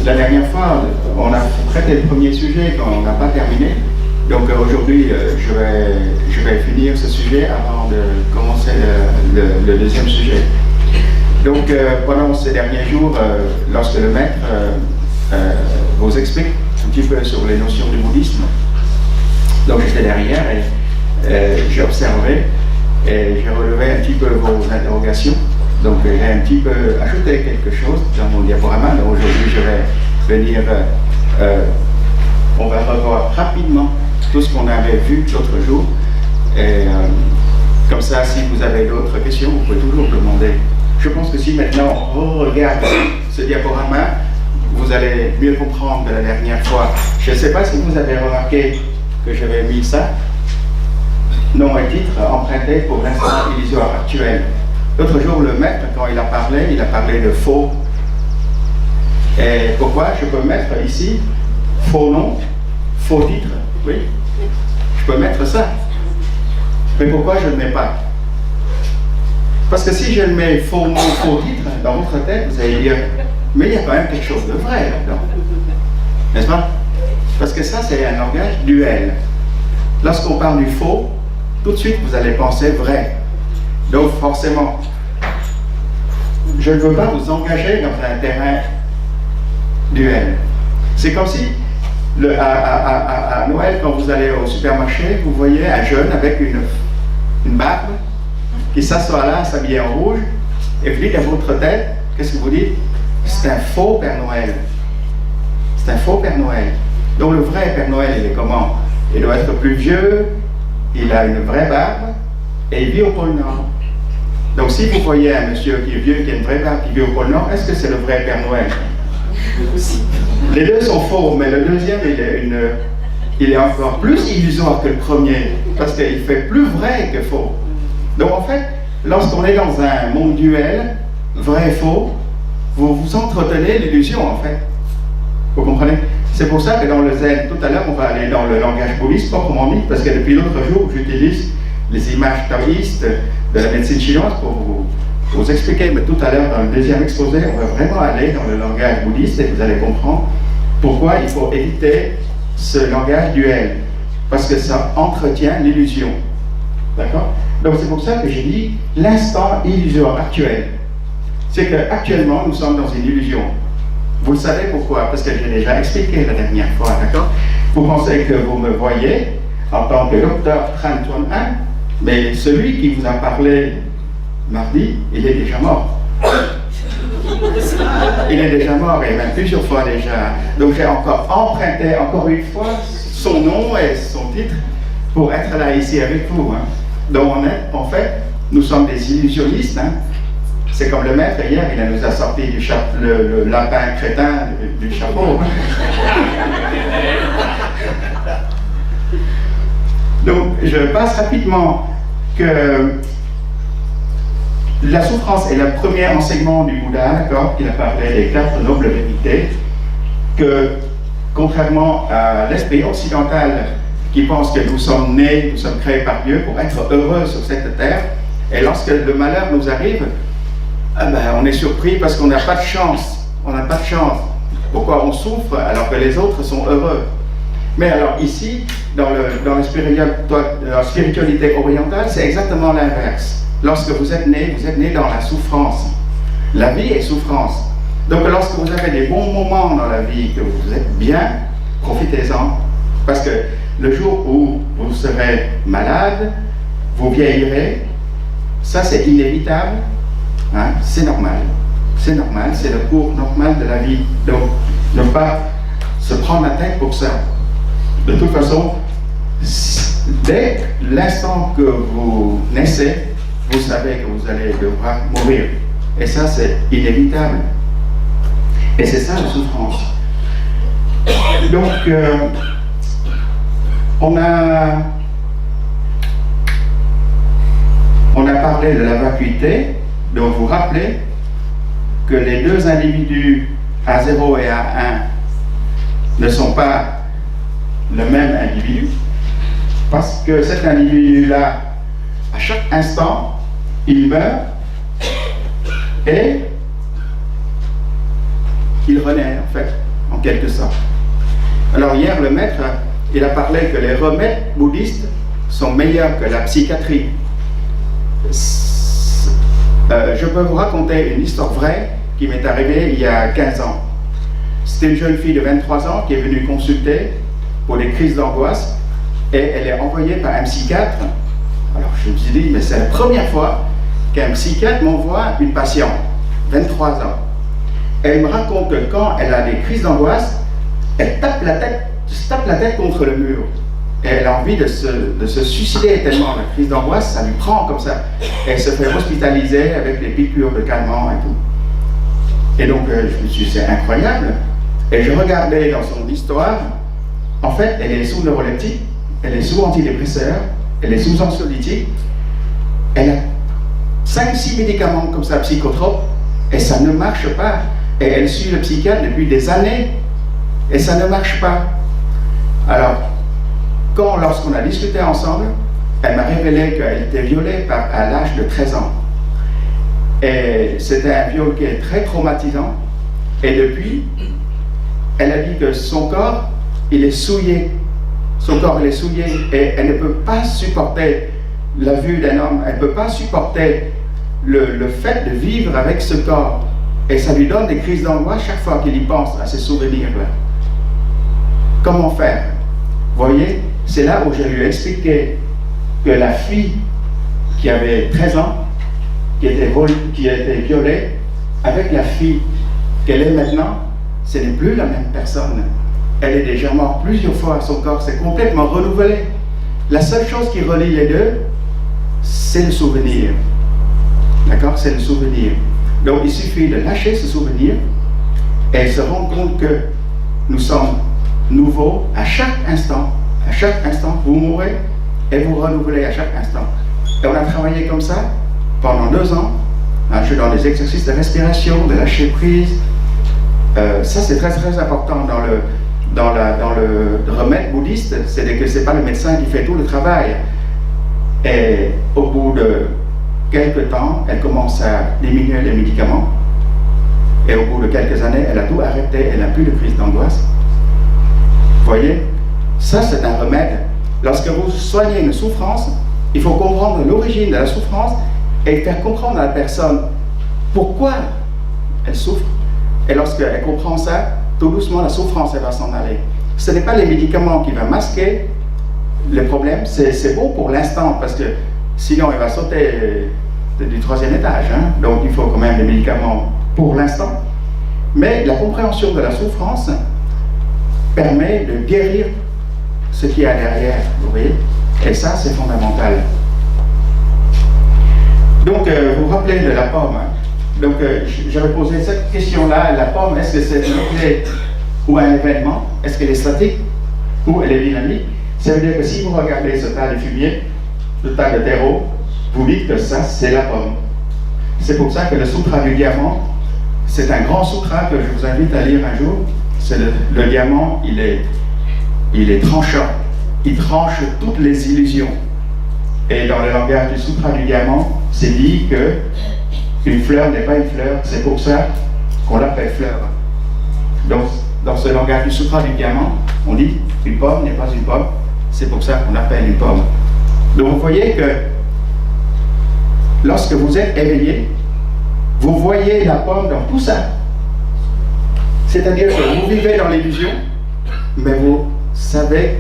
la dernière fois, on a traité le premier sujet qu'on n'a pas terminé. Donc aujourd'hui, je vais finir ce sujet avant de commencer le deuxième sujet. Donc pendant ces derniers jours, lorsque le maître vous explique un petit peu sur les notions du bouddhisme, donc j'étais derrière et j'ai observé et j'ai relevé un petit peu vos interrogations. Donc j'ai un petit peu ajouté quelque chose dans mon diaporama. Donc aujourd'hui je vais venir, on va revoir rapidement tout ce qu'on avait vu l'autre jour. Et comme ça, si vous avez d'autres questions, vous pouvez toujours demander. Je pense que si maintenant on regarde ce diaporama, vous allez mieux comprendre que la dernière fois. Je ne sais pas si vous avez remarqué que j'avais mis ça, nom et titre emprunté pour l'instant illusoire actuel. L'autre jour, le maître, quand il a parlé de faux. Et pourquoi je peux mettre ici faux nom, faux titre? Oui, je peux mettre ça. Mais pourquoi je ne le mets pas? Parce que si je le mets faux nom, faux titre, dans votre tête, vous allez dire, mais il y a quand même quelque chose de vrai là-dedans. N'est-ce pas? Parce que ça, c'est un langage duel. Lorsqu'on parle du faux, tout de suite, vous allez penser vrai. Donc forcément, je ne veux pas vous engager dans un terrain duel. C'est comme si, à Noël, quand vous allez au supermarché, vous voyez un jeune avec une barbe qui s'assoit là, s'habille en rouge, et vous dites à votre tête, qu'est-ce que vous dites? C'est un faux Père Noël. C'est un faux Père Noël. Donc le vrai Père Noël, il est comment? Il doit être plus vieux, il a une vraie barbe, et il vit au pôle Nord. Donc si vous voyez un monsieur qui est vieux, qui a une vraie barbe, qui vit au pôle Nord, est-ce que c'est le vrai Père Noël? Les deux sont faux, mais le deuxième, il est encore plus illusoire que le premier, parce qu'il fait plus vrai que faux. Donc en fait, lorsqu'on est dans un monde duel, vrai et faux, vous entretenez l'illusion en fait. Vous comprenez? C'est pour ça que dans le zen, tout à l'heure, on va aller dans le langage bouddhiste proprement dit, parce que depuis l'autre jour, j'utilise les images taoïstes de la médecine chinoise pour vous expliquer, mais tout à l'heure, dans le deuxième exposé, on va vraiment aller dans le langage bouddhiste et vous allez comprendre pourquoi il faut éviter ce langage duel, parce que ça entretient l'illusion. D'accord? Donc c'est pour ça que j'ai dit l'instant illusoire actuel. C'est qu'actuellement, nous sommes dans une illusion. Vous le savez pourquoi? Parce que j'ai déjà expliqué la dernière fois, d'accord? Vous pensez que vous me voyez en tant que docteur Tran Tuan Han, mais celui qui vous a parlé mardi, il est déjà mort. Il est déjà mort, et même plusieurs fois déjà. Donc j'ai encore emprunté, encore une fois, son nom et son titre pour être là ici avec vous. Hein. Donc en fait, nous sommes des illusionnistes. Hein. C'est comme le maître hier, il nous a sorti le lapin crétin du chapeau. Donc je passe rapidement que la souffrance est le premier enseignement du Bouddha, d'accord, qu'il a parlé des 4 nobles vérités, que contrairement à l'esprit occidental qui pense que nous sommes nés, nous sommes créés par Dieu pour être heureux sur cette terre, et lorsque le malheur nous arrive, on est surpris parce qu'on n'a pas de chance. On n'a pas de chance. Pourquoi on souffre alors que les autres sont heureux? Mais alors ici, dans la spiritualité orientale, c'est exactement l'inverse. Lorsque vous êtes né dans la souffrance. La vie est souffrance. Donc lorsque vous avez des bons moments dans la vie, que vous êtes bien, profitez-en. Parce que le jour où vous serez malade, vous vieillirez, ça c'est inévitable. Hein, c'est normal, c'est le cours normal de la vie. Donc, ne pas se prendre la tête pour ça. De toute façon, dès l'instant que vous naissez, vous savez que vous allez devoir mourir. Et ça, c'est inévitable. Et c'est ça la souffrance. Donc, on a parlé de la vacuité. Donc vous rappelez que les deux individus A0 et A1 ne sont pas le même individu, parce que cet individu-là, à chaque instant, il meurt et il renaît en fait. quelque sorte. Alors hier, le maître, il a parlé que les remèdes bouddhistes sont meilleurs que la psychiatrie. Je peux vous raconter une histoire vraie qui m'est arrivée il y a 15 ans. C'était une jeune fille de 23 ans qui est venue consulter pour des crises d'angoisse et elle est envoyée par un psychiatre. Alors je me suis dit, mais c'est la première fois qu'un psychiatre m'envoie une patiente, 23 ans. Elle me raconte que quand elle a des crises d'angoisse, elle se tape la tête contre le mur. Et elle a envie de se suicider tellement la crise d'angoisse, ça lui prend comme ça. Elle se fait hospitaliser avec des piqûres de calmant et tout. Et donc je me suis dit, c'est incroyable. Et je regardais dans son histoire, en fait, elle est sous neuroleptique, elle est sous antidépresseur, elle est sous anxiolytique, elle a 5-6 médicaments comme ça, psychotropes, et ça ne marche pas. Et elle suit le psychiatre depuis des années, et ça ne marche pas. Alors, lorsqu'on a discuté ensemble, elle m'a révélé qu'elle était violée à l'âge de 13 ans. Et c'était un viol qui est très traumatisant. Et depuis, elle a dit que son corps, il est souillé. Son corps, il est souillé. Et elle ne peut pas supporter la vue d'un homme. Elle ne peut pas supporter le fait de vivre avec ce corps. Et ça lui donne des crises d'angoisse chaque fois qu'il y pense à ces souvenirs-là. Comment faire? Vous voyez, c'est là où je lui ai expliqué que la fille qui avait 13 ans, qui a été violée, avec la fille qu'elle est maintenant, ce n'est plus la même personne. Elle est déjà morte plusieurs fois, son corps s'est complètement renouvelé. La seule chose qui relie les deux, c'est le souvenir. D'accord? C'est le souvenir. Donc il suffit de lâcher ce souvenir et se rendre compte que nous sommes nouveaux à chaque instant. À chaque instant, vous mourrez et vous renouvelez à chaque instant. Et on a travaillé comme ça pendant 2 ans. Je suis dans des exercices de respiration, de lâcher prise. Ça, c'est très très important dans le remède bouddhiste. C'est que ce n'est pas le médecin qui fait tout le travail. Et au bout de quelques temps, elle commence à diminuer les médicaments. Et au bout de quelques années, elle a tout arrêté. Elle n'a plus de crise d'angoisse. Vous voyez? Ça, c'est un remède. Lorsque vous soignez une souffrance, il faut comprendre l'origine de la souffrance et faire comprendre à la personne pourquoi elle souffre. Et lorsqu'elle comprend ça, tout doucement, la souffrance, elle va s'en aller. Ce n'est pas les médicaments qui vont masquer le problème. C'est bon pour l'instant, parce que sinon, elle va sauter du 3e étage. Donc, il faut quand même des médicaments pour l'instant. Mais la compréhension de la souffrance permet de guérir ce qu'il y a derrière, vous voyez. Et ça, c'est fondamental. Donc, vous vous rappelez de la pomme. Donc, j'avais posé cette question-là. La pomme, est-ce que c'est une clé ou un événement? Est-ce qu'elle est statique ou elle est dynamique? Ça veut dire que si vous regardez ce tas de fumier, ce tas de terreau, vous dites que ça, c'est la pomme. C'est pour ça que le Sutra du diamant, c'est un grand sutra que je vous invite à lire un jour. C'est le diamant, il est tranchant. Il tranche toutes les illusions. Et dans le langage du Sutra du diamant, c'est dit que une fleur n'est pas une fleur, c'est pour ça qu'on l'appelle fleur. Donc, dans ce langage du Sutra du diamant, on dit une pomme n'est pas une pomme, c'est pour ça qu'on l'appelle une pomme. Donc, vous voyez que lorsque vous êtes éveillé, vous voyez la pomme dans tout ça. C'est-à-dire que vous vivez dans l'illusion, mais vous savez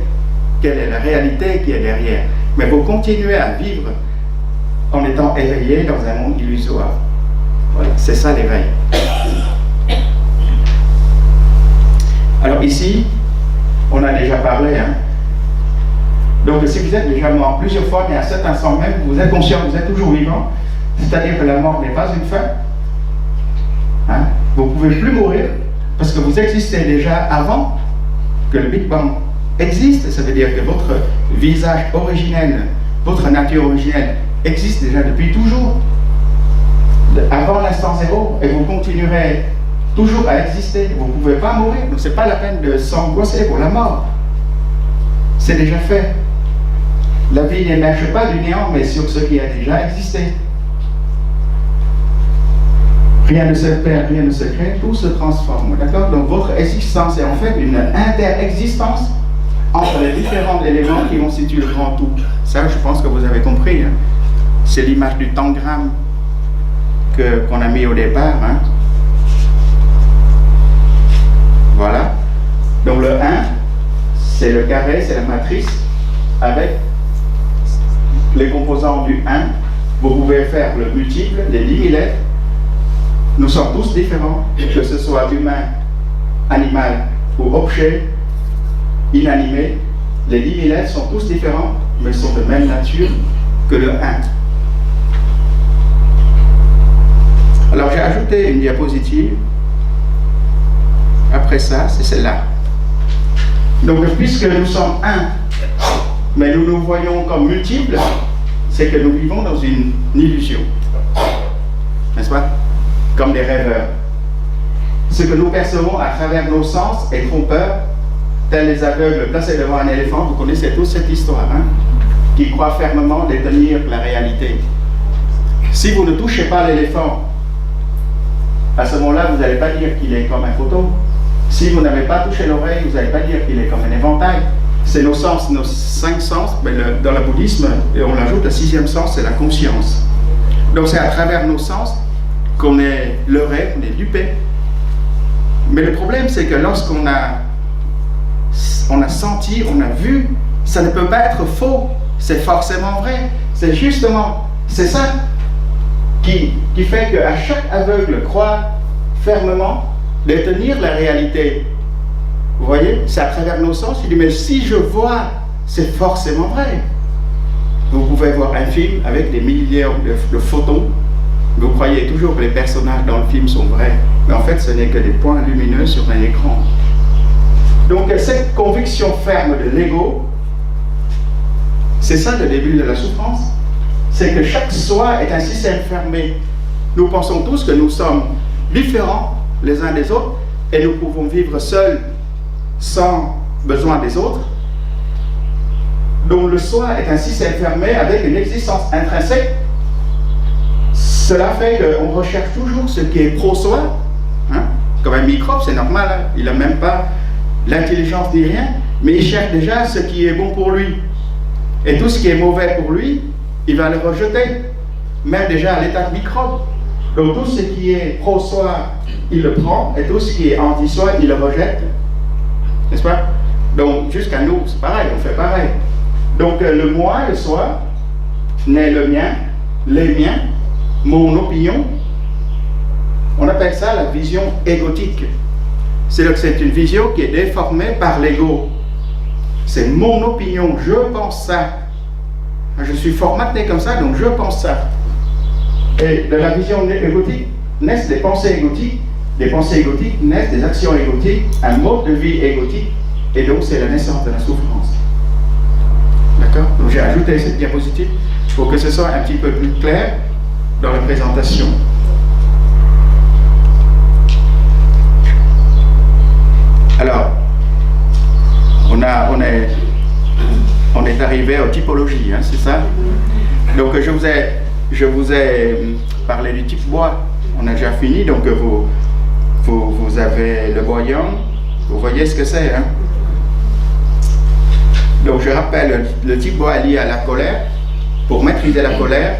quelle est la réalité qui est derrière. Mais vous continuez à vivre en étant éveillé dans un monde illusoire. Voilà, c'est ça l'éveil. Alors ici, on a déjà parlé. Donc si vous êtes déjà mort plusieurs fois, mais à cet instant même, vous êtes conscient, vous êtes toujours vivant, c'est-à-dire que la mort n'est pas une fin. Vous ne pouvez plus mourir parce que vous existez déjà avant que le Big Bang existe. Ça veut dire que votre visage originel, votre nature originelle existe déjà depuis toujours, avant l'instant zéro, et vous continuerez toujours à exister. Vous ne pouvez pas mourir, donc ce n'est pas la peine de s'angoisser pour la mort. C'est déjà fait. La vie n'émerge pas du néant, mais sur ce qui a déjà existé. Rien ne se perd, rien ne se crée, tout se transforme. D'accord? Donc votre existence est en fait une interexistence entre les différents éléments qui constituent le grand tout. Ça, je pense que vous avez compris. Hein? C'est l'image du tangram qu'on a mis au départ. Hein? Voilà. Donc le 1, c'est le carré, c'est la matrice avec les composants du 1. Vous pouvez faire le multiple, les 10 000 lettres. Nous sommes tous différents, que ce soit humain, animal ou objet inanimé. Les 10 000 lettres sont tous différents, mais sont de même nature que le 1. Alors j'ai ajouté une diapositive. Après ça, c'est celle-là. Donc puisque nous sommes un, mais nous nous voyons comme multiples, c'est que nous vivons dans une illusion. N'est-ce pas? Comme des rêveurs. Ce que nous percevons à travers nos sens est trompeur, tels les aveugles placés devant un éléphant. Vous connaissez tous cette histoire, hein? Qui croient fermement détenir la réalité. Si vous ne touchez pas l'éléphant, à ce moment-là, vous n'allez pas dire qu'il est comme un photo. Si vous n'avez pas touché l'oreille, vous n'allez pas dire qu'il est comme un éventail. C'est nos sens, nos 5 sens. Mais dans le bouddhisme, et on l'ajoute, le 6e sens, c'est la conscience. Donc c'est à travers nos sens qu'on est leurré, qu'on est dupé. Mais le problème, c'est que lorsqu'on a senti, on a vu, ça ne peut pas être faux. C'est forcément vrai. C'est justement, c'est ça qui fait qu'à chaque aveugle croit fermement détenir la réalité. Vous voyez, c'est à travers nos sens. Il dit, mais si je vois, c'est forcément vrai. Vous pouvez voir un film avec des milliers de photos. Vous croyez toujours que les personnages dans le film sont vrais. Mais en fait, ce n'est que des points lumineux sur un écran. Donc, cette conviction ferme de l'ego, c'est ça le début de la souffrance. C'est que chaque soi est un système fermé. Nous pensons tous que nous sommes différents les uns des autres et nous pouvons vivre seuls sans besoin des autres. Donc le soi est un système fermé avec une existence intrinsèque. Cela fait qu'on recherche toujours ce qui est pro-soi. Hein? Comme un microbe, c'est normal, hein? Il n'a même pas l'intelligence ni rien, mais il cherche déjà ce qui est bon pour lui. Et tout ce qui est mauvais pour lui, il va le rejeter, même déjà à l'état de microbe. Donc tout ce qui est pro-soi, il le prend, et tout ce qui est anti-soi, il le rejette. N'est-ce pas? Donc jusqu'à nous, c'est pareil, on fait pareil. Donc le moi, le soi, n'est le mien, les miens, mon opinion. On appelle ça la vision égotique. C'est une vision qui est déformée par l'ego. C'est mon opinion, je pense ça. Je suis formaté comme ça, donc je pense ça. Et de la vision égotique naissent des pensées égotiques naissent des actions égotiques, un mode de vie égotique, et donc c'est la naissance de la souffrance. D'accord? Donc j'ai ajouté cette diapositive pour que ce soit un petit peu plus clair dans la présentation. Alors, on est arrivé aux typologies, hein, c'est ça? Donc je vous ai parlé du type bois. On a déjà fini, donc vous avez le voyant. Vous voyez ce que c'est, hein? Donc je rappelle, le type bois est lié à la colère. Pour maîtriser la colère,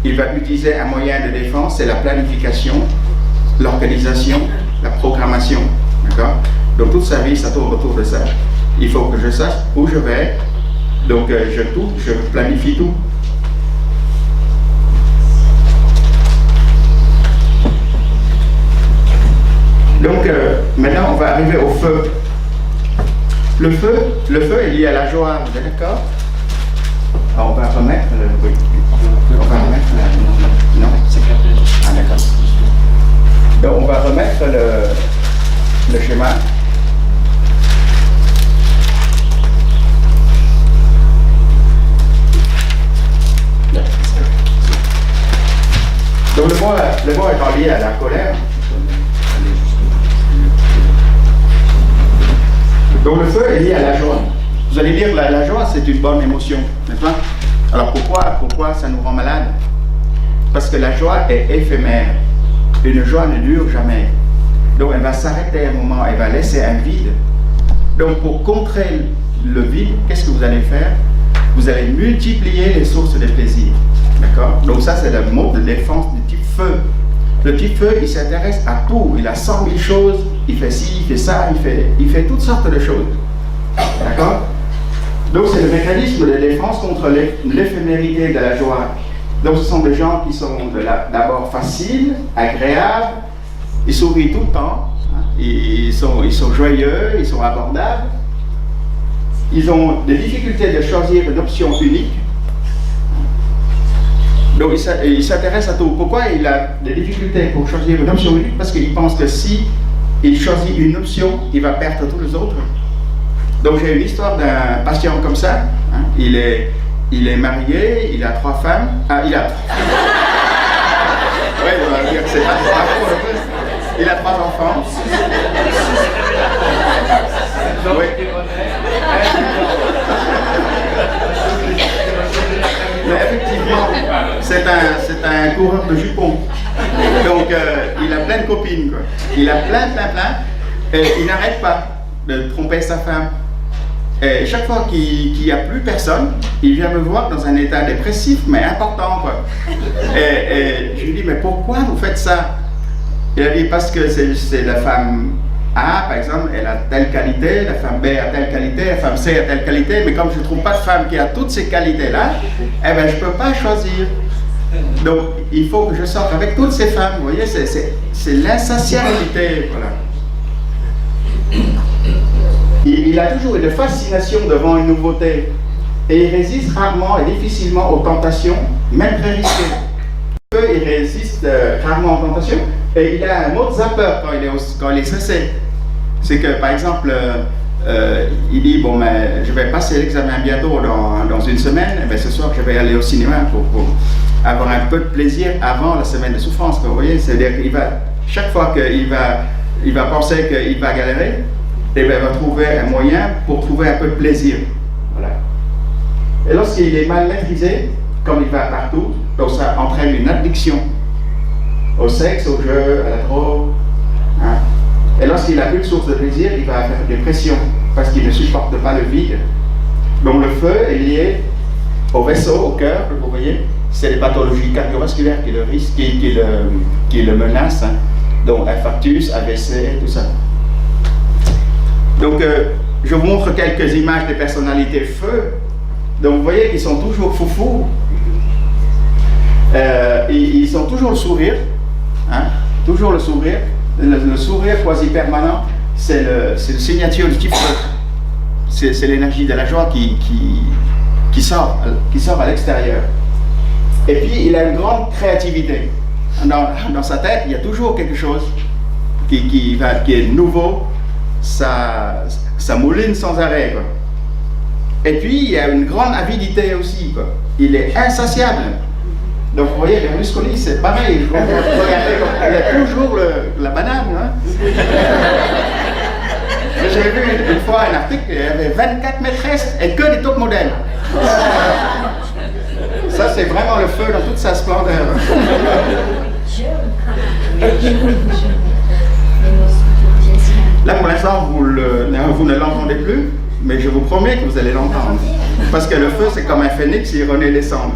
il va utiliser un moyen de défense, c'est la planification, l'organisation, la programmation. D'accord? Donc toute sa vie, ça tourne autour de ça. Il faut que je sache où je vais. Donc je planifie tout. Donc maintenant on va arriver au feu. Le feu est lié à la joie, vous êtes d'accord? Alors, on va remettre oui. On va remettre non, c'est clair. Ah d'accord. Donc on va remettre le schéma. Donc le mot étant lié à la colère. Donc le feu est lié à la joie. Vous allez dire la joie c'est une bonne émotion, n'est-ce pas? Alors pourquoi ça nous rend malade? Parce que la joie est éphémère. une joie ne dure jamais. Donc elle va s'arrêter à un moment, elle va laisser un vide. Donc pour contrer le vide, qu'est-ce que vous allez faire? Vous allez multiplier les sources de plaisir. D'accord? Donc ça c'est le mode de défense du type feu. Le type feu, il s'intéresse à tout. Il a 100 000 choses, il fait ci, il fait ça, il fait toutes sortes de choses. D'accord? Donc c'est le mécanisme de défense contre l'éphémérité de la joie. Donc ce sont des gens qui sont d'abord faciles, agréables, ils sourient tout le temps, hein, ils sont joyeux, ils sont abordables. Ils ont des difficultés de choisir une option unique. Donc il s'intéresse à tout. Pourquoi il a des difficultés pour choisir une option unique? Parce qu'il pense que si il choisit une option, il va perdre tous les autres. Donc j'ai une histoire d'un patient comme ça. Hein. Il est marié, il a 3 femmes. Ah, il a 3 oui, on va dire que c'est pas il a 3 enfants. Oui. Mais effectivement, c'est un coureur de jupons. Donc il a plein de copines, quoi. Il a plein. Et il n'arrête pas de tromper sa femme. Et chaque fois qu'il n'y a plus personne, il vient me voir dans un état dépressif, mais important, quoi. Et je lui dis, mais pourquoi vous faites ça? Il a dit, parce que c'est la femme A, par exemple, elle a telle qualité, la femme B a telle qualité, la femme C a telle qualité, mais comme je ne trouve pas de femme qui a toutes ces qualités-là, eh ben, je ne peux pas choisir. Donc, il faut que je sorte avec toutes ces femmes. Vous voyez, c'est l'insatiabilité, voilà. Il a toujours une fascination devant une nouveauté et il résiste rarement et difficilement aux tentations, même très risquées. Il résiste rarement aux tentations et il a un mode zapper quand il est stressé. C'est que par exemple, il dit bon, mais je vais passer l'examen bientôt dans une semaine, et bien, ce soir je vais aller au cinéma pour avoir un peu de plaisir avant la semaine de souffrance. Vous voyez, c'est-à-dire qu'il va, chaque fois qu'il va penser qu'il va galérer, et bien, il va trouver un moyen pour trouver un peu de plaisir. Voilà. Et lorsqu'il est mal maîtrisé, comme il va partout, donc ça entraîne une addiction au sexe, au jeu, à la drogue. Hein. Et lorsqu'il n'a plus de source de plaisir, il va faire une dépression parce qu'il ne supporte pas le vide. Donc le feu est lié au vaisseau, au cœur, vous voyez. C'est les pathologies cardiovasculaires qui le menacent. Hein. Donc infarctus, AVC, tout ça. Donc, je vous montre quelques images des personnalités feu. Donc, vous voyez qu'ils sont toujours foufous. Ils ont toujours le sourire. Hein, toujours le sourire. Le sourire quasi permanent, c'est le signature du type feu. C'est l'énergie de la joie qui sort à l'extérieur. Et puis, il a une grande créativité. Dans sa tête, il y a toujours quelque chose qui est nouveau. Ça mouline sans arrêt, quoi. Et puis il y a une grande avidité aussi, quoi. Il est insatiable. Donc vous voyez, Berlusconi c'est pareil. Regardez, il y a toujours la banane. Hein. J'ai vu une fois un article, il y avait 24 maîtresses et que des top modèles. Ça c'est vraiment le feu dans toute sa splendeur. Là, pour l'instant, vous ne l'entendez plus, mais je vous promets que vous allez l'entendre. Parce que le feu, c'est comme un phénix, il renaît descendre.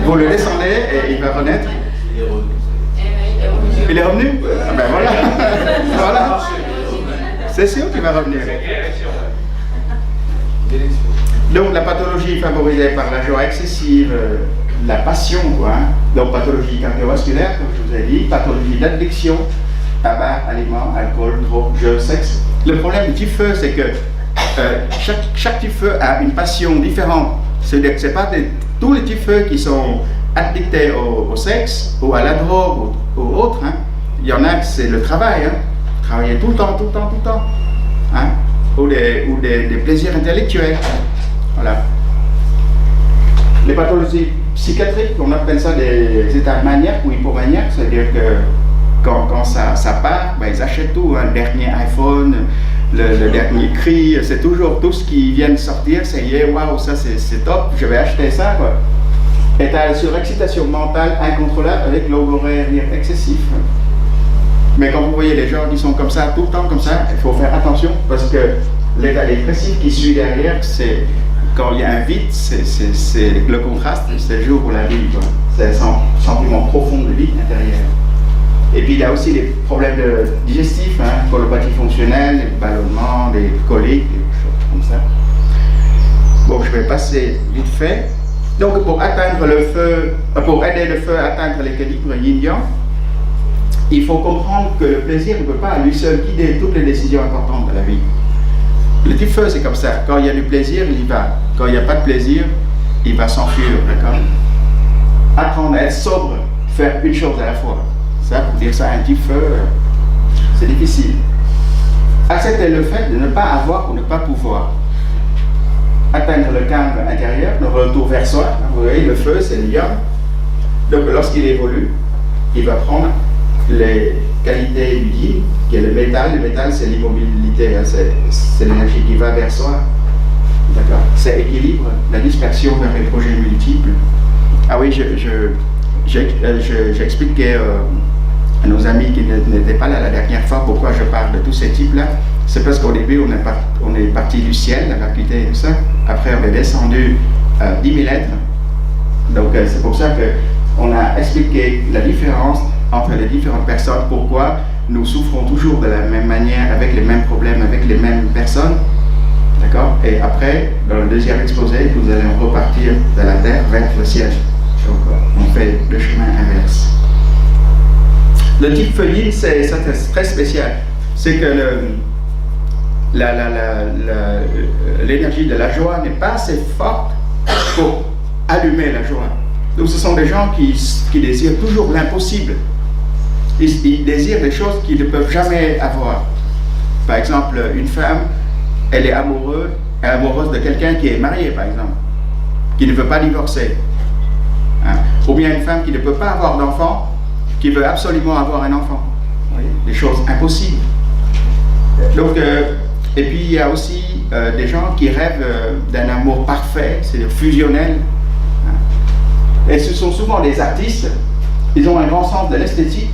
Vous le descendez et il va renaître. Il est revenu? Ah ben voilà. Voilà. C'est sûr qu'il va revenir. Donc, la pathologie favorisée par la joie excessive, la passion, quoi. Hein. Donc, pathologie cardiovasculaire, comme je vous ai dit, pathologie d'addiction, tabac, aliments, alcool, drogue, jeu, sexe. Le problème du type feu, c'est que chaque type feu a une passion différente. C'est-à-dire que ce n'est pas tous les types feu qui sont addictés au sexe ou à la drogue ou autre. Hein. Il y en a, c'est le travail. Hein. Travailler tout le temps. Hein. Ou des plaisirs intellectuels. Voilà. Les pathologies psychiatriques, on appelle ça des états maniaques ou hypomaniaques, c'est-à-dire que quand ça part, ben, ils achètent tout, hein, le dernier iPhone, le dernier cri, c'est toujours tout ce qui vient de sortir, c'est yeah, waouh, ça c'est top, je vais acheter ça, quoi. Et tu as la surexcitation mentale incontrôlable avec l'horaire excessif. Mais quand vous voyez les gens qui sont comme ça, tout le temps comme ça, il faut faire attention parce que l'état dépressif qui suit derrière, c'est quand il y a un vide, c'est le contraste, c'est le jour où la vie, c'est un sentiment profond de vide intérieur. Et puis il y a aussi des problèmes digestifs, colopathie fonctionnelle, des ballonnements, des coliques, des choses comme ça. Bon, je vais passer vite fait. Donc pour atteindre le feu, pour aider le feu à atteindre l'équilibre yin-yang, il faut comprendre que le plaisir ne peut pas à lui seul guider toutes les décisions importantes de la vie. Le type feu, c'est comme ça. Quand il y a du plaisir, il y va. Quand il n'y a pas de plaisir, il va s'enfuir, d'accord? Apprendre à être sobre, faire une chose à la fois. Ça, pour dire ça à un type feu, c'est difficile. Accepter le fait de ne pas avoir ou ne pas pouvoir. Atteindre le calme intérieur, le retour vers soi. Vous voyez, le feu, c'est le yang. Donc, lorsqu'il évolue, il va prendre les qualités du yin, qui est le métal. Le métal, c'est l'immobilité, c'est l'énergie qui va vers soi. D'accord. C'est équilibre, la dispersion vers les projets multiples. Ah oui, j'expliquais à nos amis qui n'étaient pas là la dernière fois pourquoi je parle de tous ces types-là. C'est parce qu'au début, on est parti du ciel, la vacuité et tout ça. Après, on est descendu 10 000 êtres. Donc, c'est pour ça qu'on a expliqué la différence entre les différentes personnes, pourquoi nous souffrons toujours de la même manière, avec les mêmes problèmes, avec les mêmes personnes. D'accord? Et après, dans le deuxième exposé, nous allons repartir de la terre vers le ciel. Donc, on fait le chemin inverse. Le type feuillis, c'est très spécial. C'est que l'énergie de la joie n'est pas assez forte pour allumer la joie. Donc, ce sont des gens qui désirent toujours l'impossible. Ils désirent des choses qu'ils ne peuvent jamais avoir. Par exemple, une femme, elle est amoureuse de quelqu'un qui est marié, par exemple, qui ne veut pas divorcer. Ou bien une femme qui ne peut pas avoir d'enfant, qui veut absolument avoir un enfant. Vous voyez, des choses impossibles. Donc, et puis il y a aussi des gens qui rêvent d'un amour parfait, c'est fusionnel. Et ce sont souvent des artistes, ils ont un grand sens de l'esthétique,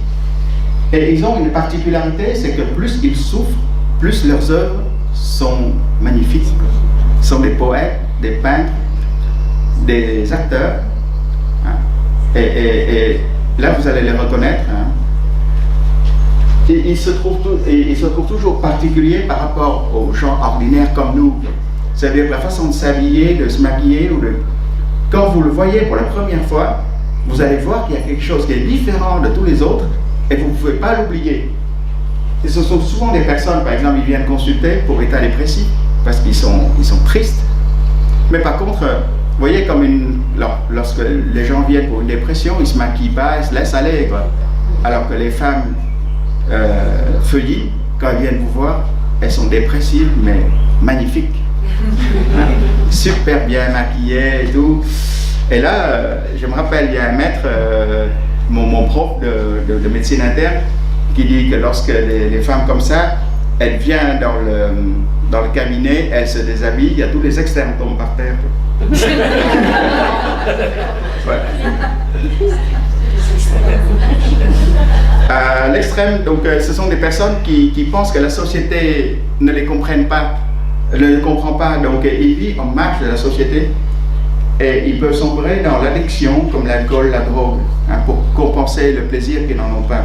et ils ont une particularité, c'est que plus ils souffrent, plus leurs œuvres sont magnifiques. Ce sont des poètes, des peintres, des acteurs. Et là, vous allez les reconnaître. Et ils se trouvent toujours particuliers par rapport aux gens ordinaires comme nous. C'est-à-dire la façon de s'habiller, de se maquiller, quand vous le voyez pour la première fois, vous allez voir qu'il y a quelque chose qui est différent de tous les autres et vous ne pouvez pas l'oublier. Et ce sont souvent des personnes, par exemple, ils viennent consulter pour état dépressif parce qu'ils sont tristes. Mais par contre, vous voyez, lorsque les gens viennent pour une dépression, ils ne se maquillent pas, ils se laissent aller, quoi. Alors que les femmes feuillies, quand elles viennent vous voir, elles sont dépressives, mais magnifiques. Super bien maquillées et tout. Et là, je me rappelle, il y a un maître, mon prof de médecine interne, qui dit que lorsque les femmes comme ça, elles viennent dans le cabinet, elles se déshabillent, il y a tous les externes qui tombent par terre. Ouais. À l'extrême, donc ce sont des personnes qui pensent que la société ne les comprenne pas, ne les comprend pas, donc ils vivent en marge de la société et ils peuvent sombrer dans l'addiction comme l'alcool, la drogue, pour compenser le plaisir qu'ils n'en ont pas.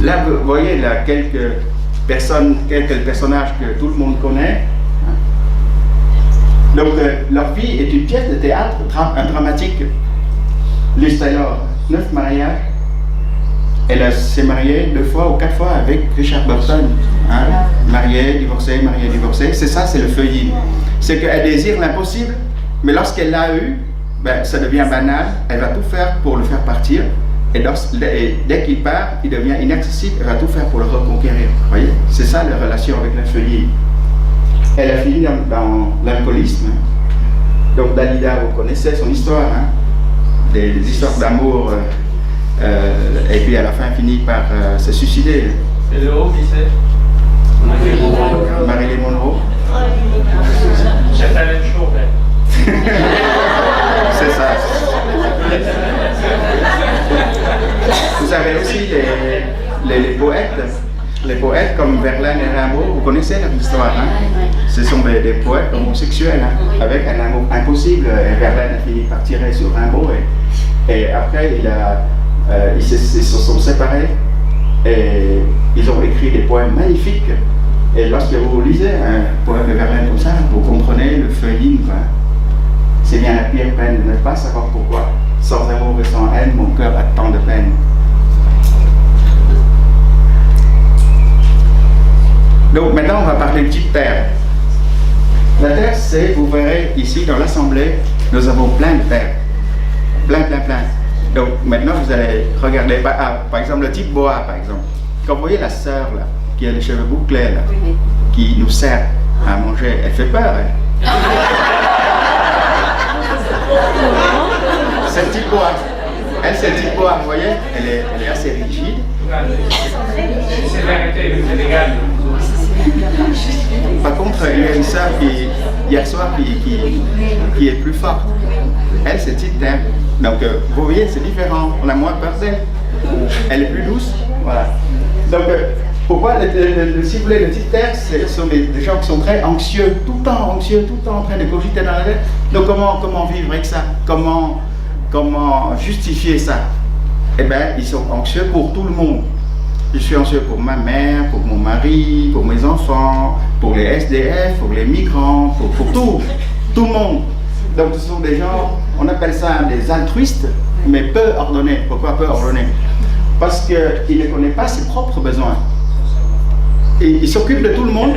Là, vous voyez là, quelques personnages que tout le monde connaît. Donc, leur vie est une pièce de théâtre dramatique. Liz Taylor, 9 mariages. Elle s'est mariée 2 fois ou 4 fois avec Richard Burton. Mariée, divorcée. C'est ça, c'est le feuillis. C'est qu'elle désire l'impossible, mais lorsqu'elle l'a eu, ça devient banal. Elle va tout faire pour le faire partir. Et dès qu'il part, il devient inaccessible. Elle va tout faire pour le reconquérir. Vous voyez, c'est ça la relation avec la feuillis. Elle a fini dans l'alcoolisme. Donc Dalida, vous connaissez son histoire, des histoires d'amour, et puis à la fin finit par se suicider. Et le haut, qui c'est? Marilyn Monroe. C'est la même chose, C'est ça. Vous avez aussi leur histoire. Hein. Ce sont des poètes homosexuels, hein, avec un amour impossible. Et Verlaine a fini par tirer sur Rimbaud. Et après, ils se sont séparés. Et ils ont écrit des poèmes magnifiques. Et lorsque vous lisez un poème de Verlaine comme ça, vous comprenez le feuilling. C'est bien la pire peine de ne pas savoir pourquoi. Sans amour et sans haine, mon cœur a tant de peine. Donc maintenant, on va parler de type terre. La terre, c'est, vous verrez ici dans l'assemblée, nous avons plein de terre. Plein. Donc maintenant, vous allez regarder, par exemple, le type boa, par exemple. Quand vous voyez la sœur, là, qui a les cheveux bouclés, là, qui nous sert à manger, elle fait peur, elle. C'est le type boa. Elle, c'est le type boa, vous voyez, elle est assez rigide. C'est l'arrêté, c'est légal. Par contre, il y a une sœur qui, hier soir, qui est plus forte. Elle, c'est type terre. Donc, vous voyez, c'est différent. On a moins peur d'elle. Elle est plus douce. Voilà. Donc, pourquoi, si vous voulez, le type terre, ce sont des gens qui sont très anxieux, tout le temps anxieux, tout le temps en train de cogiter dans la tête. Donc, comment vivre avec ça? Comment justifier ça? Eh bien, ils sont anxieux pour tout le monde. Je suis anxieux pour ma mère, pour mon mari, pour mes enfants, pour les SDF, pour les migrants, pour tout le monde. Donc ce sont des gens, on appelle ça des altruistes, mais peu ordonnés. Pourquoi peu ordonnés? Parce qu'ils ne connaissent pas ses propres besoins. Et ils s'occupent de tout le monde.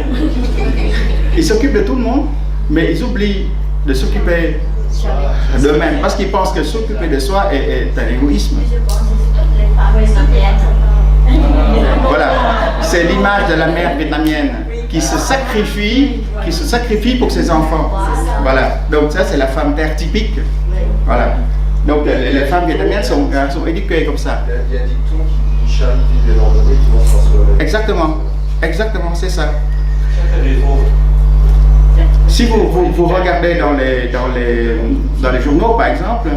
Ils s'occupent de tout le monde, mais ils oublient de s'occuper d'eux-mêmes. Parce qu'ils pensent que s'occuper de soi est un égoïsme. Voilà, c'est l'image de la mère vietnamienne qui se sacrifie pour ses enfants. Voilà, donc ça c'est la femme terre typique. Voilà, donc les femmes vietnamiennes sont éduquées comme ça. Il y a un dicton qui dit charité bien ordonnée, tout le monde s'en sort. Exactement, c'est ça. Si vous regardez dans les journaux par exemple,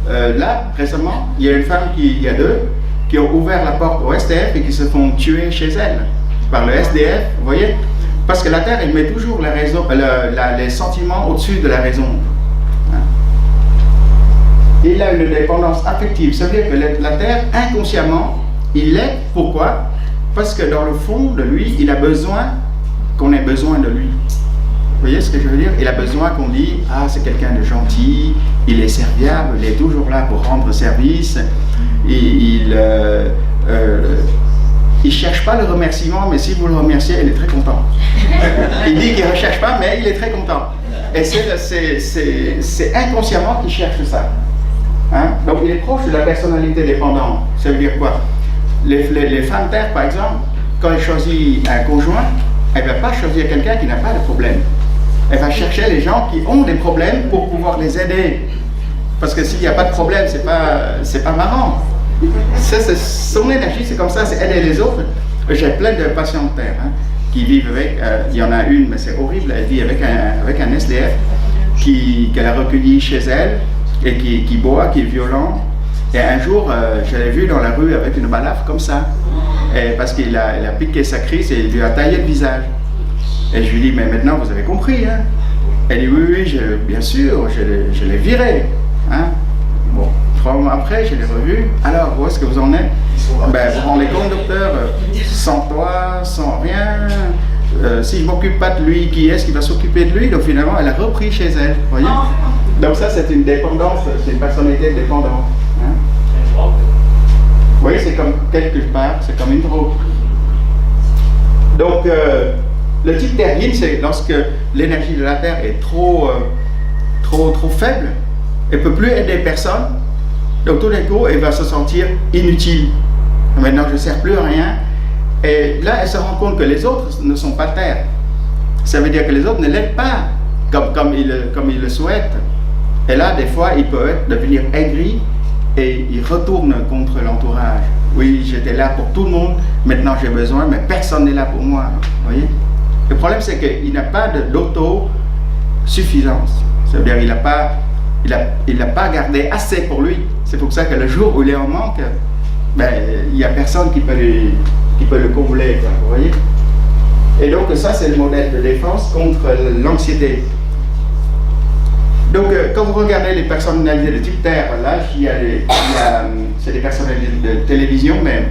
là récemment, il y a une femme il y a deux qui ont ouvert la porte au SDF et qui se font tuer chez elles par le SDF, vous voyez? Parce que la terre, elle met toujours les sentiments au-dessus de la raison. Il a une dépendance affective, ça veut dire que la terre, inconsciemment, il l'est. Pourquoi? Parce que dans le fond de lui, il a besoin qu'on ait besoin de lui. Vous voyez ce que je veux dire? Il a besoin qu'on dise « Ah, c'est quelqu'un de gentil, il est serviable, il est toujours là pour rendre service. » Il cherche pas le remerciement, mais si vous le remerciez, il est très content. Il dit qu'il ne recherche pas, mais il est très content. Et c'est inconsciemment qu'il cherche ça. Hein? Donc il est proche de la personnalité dépendante. Ça veut dire quoi? Les femmes terres, par exemple, quand elles choisissent un conjoint, elle ne va pas choisir quelqu'un qui n'a pas de problème. Elle va chercher les gens qui ont des problèmes pour pouvoir les aider. Parce que s'il n'y a pas de problème, c'est pas marrant. Son énergie, c'est comme ça, c'est aider les autres. J'ai plein de patients de terre qui vivent avec, il y en a une, mais c'est horrible, elle vit avec un SDF qu'elle a recueilli chez elle et qui boit, qui est violent. Et un jour, je l'ai vu dans la rue avec une balafre comme ça, parce qu'il a piqué sa crise et il lui a taillé le visage. Et je lui dis, mais maintenant vous avez compris, hein? Elle dit, oui, bien sûr, je l'ai viré. Hein? Bon, 3 mois après, je l'ai revu. Alors, où est-ce que vous en êtes? Ben, vous vous rendez compte, docteur, sans toi, sans rien, si je ne m'occupe pas de lui, qui est-ce qui va s'occuper de lui? Donc finalement, elle a repris chez elle, vous voyez? Donc ça, c'est une dépendance, c'est une personnalité dépendante. Hein? Oui, c'est comme quelque part, c'est comme une drogue. Donc, le type terrien, c'est lorsque l'énergie de la Terre est trop faible, elle ne peut plus aider personne, donc tout d'un coup, elle va se sentir inutile. Maintenant, je ne sers plus à rien. Et là, elle se rend compte que les autres ne sont pas terre. Ça veut dire que les autres ne l'aident pas comme ils le souhaitent. Et là, des fois, il peut devenir aigri et il retourne contre l'entourage. Oui, j'étais là pour tout le monde, maintenant j'ai besoin, mais personne n'est là pour moi. Vous voyez? Le problème, c'est qu'il n'a pas d'autosuffisance. Ça veut dire qu'il n'a pas gardé assez pour lui. C'est pour ça que le jour où il est en manque, ben, il n'y a personne qui peut le combler. Quoi, vous voyez? Et donc ça, c'est le modèle de défense contre l'anxiété. Donc quand vous regardez les personnalités de type Terre, là, c'est des personnalités de télévision, mais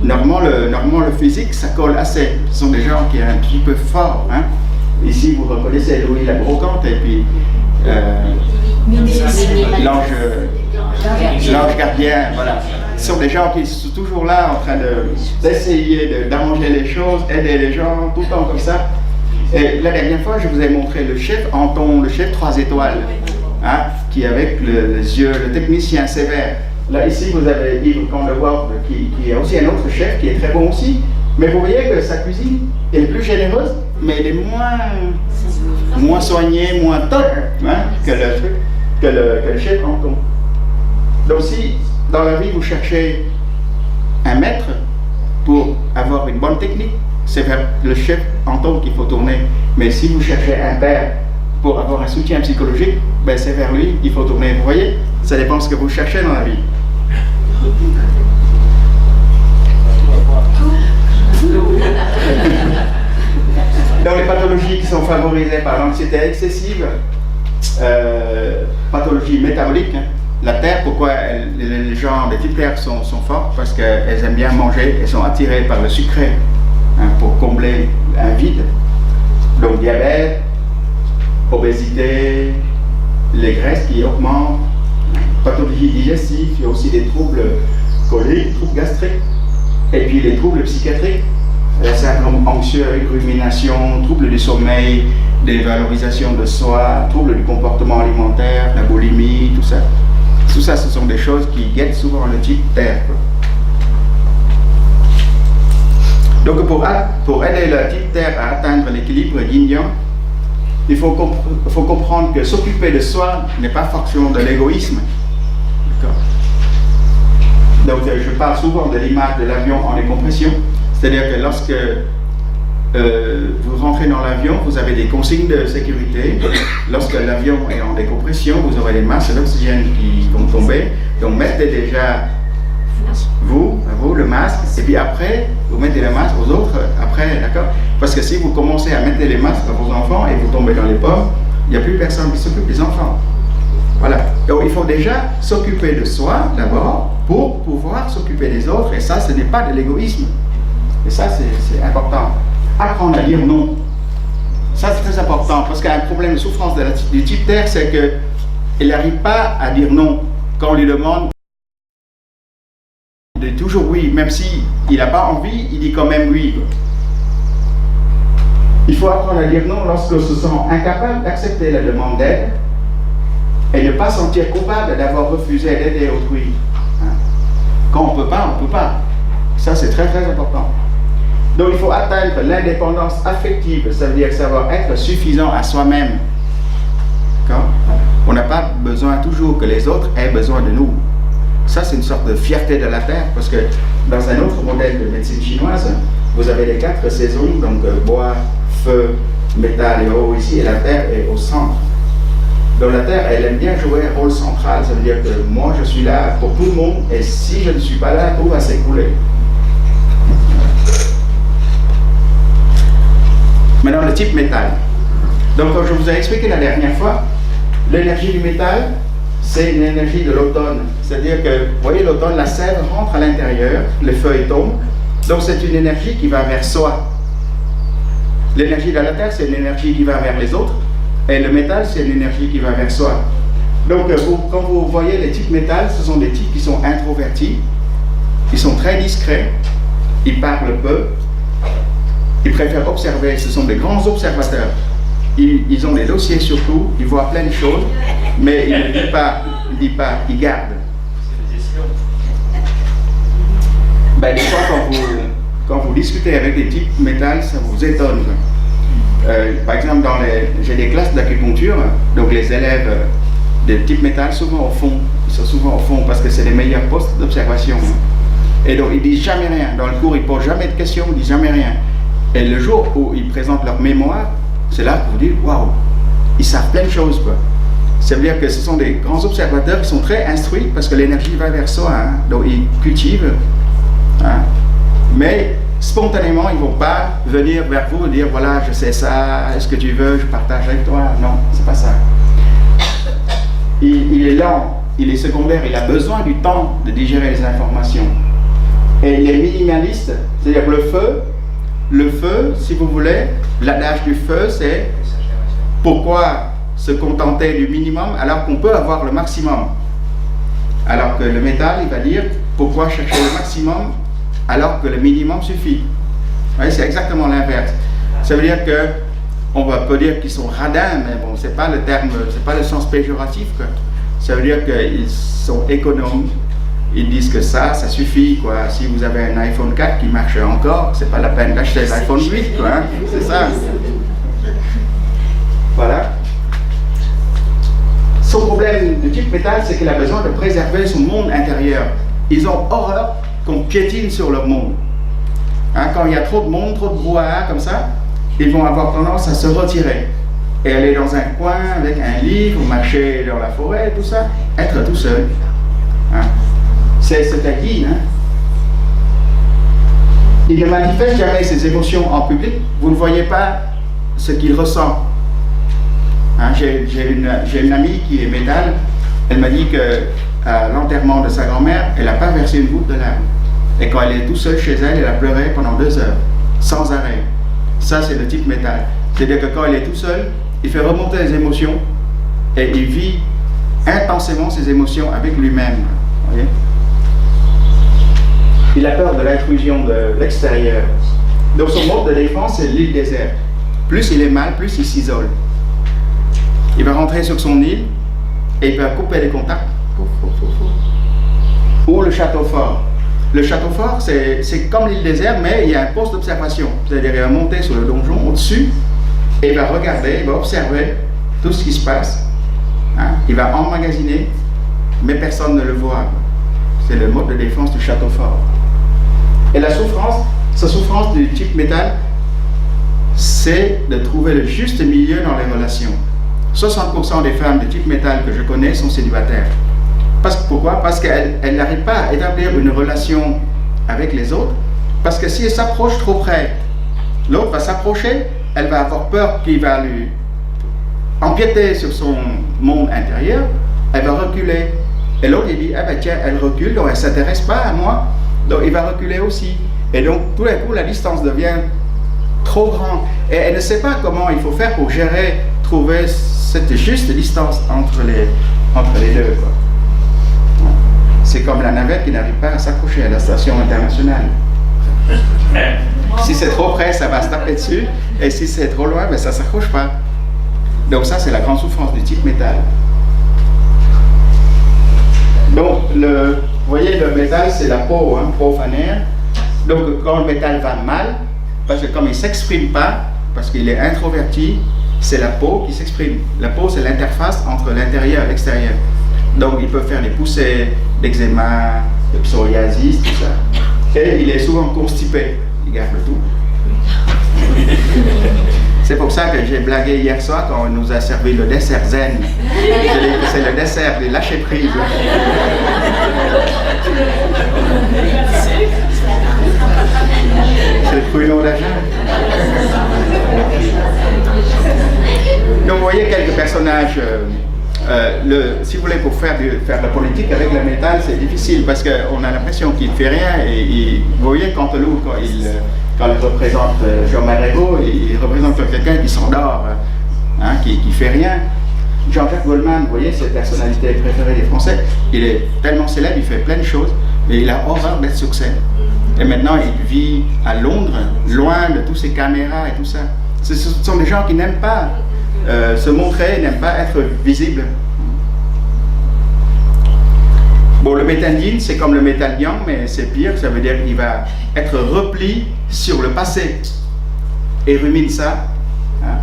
normalement le physique, ça colle assez. Ce sont des gens qui sont un petit peu forts. Hein. Ici, vous reconnaissez Louis la Brocante et puis l'ange gardien, voilà. Ce sont des gens qui sont toujours là en train d'essayer d'arranger les choses, aider les gens, tout le temps comme ça. Et la dernière fois, je vous ai montré le chef Anton, le chef 3 étoiles, hein, qui avec les yeux, le technicien sévère. Là, ici, vous avez Yves Candeward, qui est aussi un autre chef, qui est très bon aussi. Mais vous voyez que sa cuisine est plus généreuse, mais elle est moins soignée, moins top, hein, que le chef Anton. Donc si dans la vie vous cherchez un maître pour avoir une bonne technique, c'est vers le chef Anton qu'il faut tourner. Mais si vous cherchez un père pour avoir un soutien psychologique, ben c'est vers lui qu'il faut tourner. Vous voyez, ça dépend de ce que vous cherchez dans la vie. Dans les pathologies qui sont favorisées par l'anxiété excessive, pathologie métabolique, hein, la Terre, pourquoi les gens de type Terre sont forts? Parce qu'elles aiment bien manger, elles sont attirées par le sucré, hein, pour combler un vide. Donc diabète, obésité, les graisses qui augmentent, pathologie digestive, il y a aussi des troubles coliques, troubles gastriques, et puis les troubles psychiatriques, syndrome anxieux avec rumination, troubles du sommeil, dévalorisation de soi, troubles du comportement alimentaire, la boulimie, tout ça. Tout ça, ce sont des choses qui guettent souvent le type Terre. Donc pour aider le type Terre à atteindre l'équilibre yin-yang, il faut comprendre que s'occuper de soi n'est pas forcément de l'égoïsme. Donc je parle souvent de l'image de l'avion en décompression, c'est-à-dire que lorsque vous rentrez dans l'avion, vous avez des consignes de sécurité. Lorsque l'avion est en décompression, vous aurez des masses d'oxygène qui vont tomber. Donc mettez déjà vous le masque, et puis après, vous mettez le masque aux autres après, d'accord? Parce que si vous commencez à mettre les masques à vos enfants et vous tombez dans les pommes, il n'y a plus personne qui s'occupe des enfants. Voilà. Donc il faut déjà s'occuper de soi d'abord pour pouvoir s'occuper des autres, et ça, ce n'est pas de l'égoïsme. Et ça, c'est important. Apprendre à dire non. Ça, c'est très important, parce qu'un problème de souffrance du type Terre, c'est qu'il n'arrive pas à dire non. Quand on lui demande, il dit toujours oui, même s'il n'a pas envie, il dit quand même oui. Il faut apprendre à dire non lorsqu'on se sent incapable d'accepter la demande d'aide et ne pas sentir coupable d'avoir refusé d'aider autrui. Quand on ne peut pas, on ne peut pas. Ça, c'est très très important. Donc il faut atteindre l'indépendance affective, ça veut dire savoir être suffisant à soi-même. On n'a pas besoin toujours que les autres aient besoin de nous. Ça, c'est une sorte de fierté de la Terre, parce que dans un autre modèle de médecine chinoise, vous avez les 4 saisons, donc bois, feu, métal et eau ici, et la Terre est au centre. Donc la Terre, elle aime bien jouer un rôle central, ça veut dire que moi je suis là pour tout le monde, et si je ne suis pas là, tout va s'écrouler. Maintenant, le type métal. Donc, comme je vous ai expliqué la dernière fois, l'énergie du métal, c'est une énergie de l'automne. C'est-à-dire que, vous voyez, l'automne, la sève rentre à l'intérieur, les feuilles tombent. Donc, c'est une énergie qui va vers soi. L'énergie de la Terre, c'est une énergie qui va vers les autres. Et le métal, c'est une énergie qui va vers soi. Donc, quand vous voyez les types métal, ce sont des types qui sont introvertis. Ils sont très discrets. Ils parlent peu. Ils préfèrent observer, ce sont des grands observateurs. Ils ont des dossiers surtout, ils voient plein de choses, mais ils ne disent pas, ils gardent. Ben, des fois, quand vous discutez avec des types métal, ça vous étonne. Par exemple, j'ai des classes d'acupuncture, donc les élèves de type métal, souvent au fond, ils sont souvent au fond parce que c'est les meilleurs postes d'observation. Et donc, ils disent jamais rien. Dans le cours, ils ne posent jamais de questions, ils disent jamais rien. Et le jour où ils présentent leur mémoire, c'est là que vous dites, waouh, ils savent plein de choses, quoi. Ça veut dire que ce sont des grands observateurs qui sont très instruits parce que l'énergie va vers soi, hein. Donc ils cultivent, hein. Mais spontanément, ils ne vont pas venir vers vous et dire voilà, je sais ça, est-ce que tu veux, je partage avec toi. Non, c'est pas ça. Il est lent, il est secondaire, il a besoin du temps de digérer les informations. Et il est minimaliste, c'est-à-dire le feu, si vous voulez, l'adage du feu, c'est pourquoi se contenter du minimum alors qu'on peut avoir le maximum. Alors que le métal, il va dire pourquoi chercher le maximum alors que le minimum suffit. Vous voyez, c'est exactement l'inverse. Ça veut dire que on peut dire qu'ils sont radins, mais bon, c'est pas le terme, c'est pas le sens péjoratif, quoi. Ça veut dire qu'ils sont économes. Ils disent que ça suffit, quoi. Si vous avez un iPhone 4 qui marche encore, c'est pas la peine d'acheter l'iPhone 8, quoi. Hein. C'est ça. Voilà. Son problème de type métal, c'est qu'il a besoin de préserver son monde intérieur. Ils ont horreur qu'on piétine sur leur monde. Hein, quand il y a trop de monde, trop de brouhaha comme ça, ils vont avoir tendance à se retirer et aller dans un coin avec un livre, marcher dans la forêt, tout ça, être tout seul. Hein. C'est un guide. Hein. Il ne manifeste jamais ses émotions en public. Vous ne voyez pas ce qu'il ressent. Hein, j'ai une amie qui est métal. Elle m'a dit qu'à l'enterrement de sa grand-mère, elle n'a pas versé une goutte de larmes. Et quand elle est toute seule chez elle, elle a pleuré pendant 2 heures, sans arrêt. Ça, c'est le type métal. C'est-à-dire que quand elle est tout seul, il fait remonter les émotions et il vit intensément ses émotions avec lui-même. Voyez ? Il a peur de l'intrusion de l'extérieur. Donc son mode de défense, c'est l'île déserte. Plus il est mal, plus il s'isole. Il va rentrer sur son île et il va couper les contacts. Ou le château fort. Le château fort, c'est comme l'île déserte, mais il y a un poste d'observation. C'est-à-dire qu'il va monter sur le donjon au-dessus et il va regarder, il va observer tout ce qui se passe. Hein? Il va emmagasiner, mais personne ne le voit. C'est le mode de défense du château fort. Et la souffrance, sa souffrance du type métal, c'est de trouver le juste milieu dans les relations. 60% des femmes de type métal que je connais sont célibataires. Pourquoi? Parce qu'elles n'arrivent pas à établir une relation avec les autres, parce que si elles s'approchent trop près, l'autre va s'approcher, elle va avoir peur qu'il va lui empiéter sur son monde intérieur, elle va reculer. Et l'autre il dit, ah ben tiens, elle recule, donc elle ne s'intéresse pas à moi, donc il va reculer aussi. Et donc tout d'un coup la distance devient trop grande. Et elle ne sait pas comment il faut faire pour gérer, trouver cette juste distance entre les deux, quoi. C'est comme la navette qui n'arrive pas à s'accrocher à la station internationale. Si c'est trop près, ça va se taper dessus, et si c'est trop loin, ben ça ne s'accroche pas. Donc ça, c'est la grande souffrance du type métal. Donc, vous voyez, le métal, c'est la peau, hein, profanaire. Donc, quand le métal va mal, parce que comme il ne s'exprime pas, parce qu'il est introverti, c'est la peau qui s'exprime. La peau, c'est l'interface entre l'intérieur et l'extérieur. Donc, il peut faire des poussées d'eczéma, de psoriasis, tout ça. Et il est souvent constipé. Il garde le tout. C'est pour ça que j'ai blagué hier soir quand on nous a servi le dessert zen. C'est le dessert du lâcher prise. C'est le pruneau d'agent. Donc vous voyez quelques personnages. Si vous voulez, pour faire de la politique avec le métal, c'est difficile parce qu'on a l'impression qu'il ne fait rien. Et vous voyez, Canteloup, quand il représente Jean Marégo, il représente quelqu'un qui s'endort, hein, qui ne fait rien. Jean-Jacques Goldman, vous voyez, cette personnalité préférée des Français, il est tellement célèbre, il fait plein de choses, mais il a horreur d'être sur scène. Et maintenant, il vit à Londres, loin de toutes ces caméras et tout ça. Ce sont des gens qui n'aiment pas se montrer, n'aiment pas être visibles. Bon, le métandine, c'est comme le métallian, mais c'est pire, ça veut dire qu'il va être repli sur le passé et rumine ça. Hein.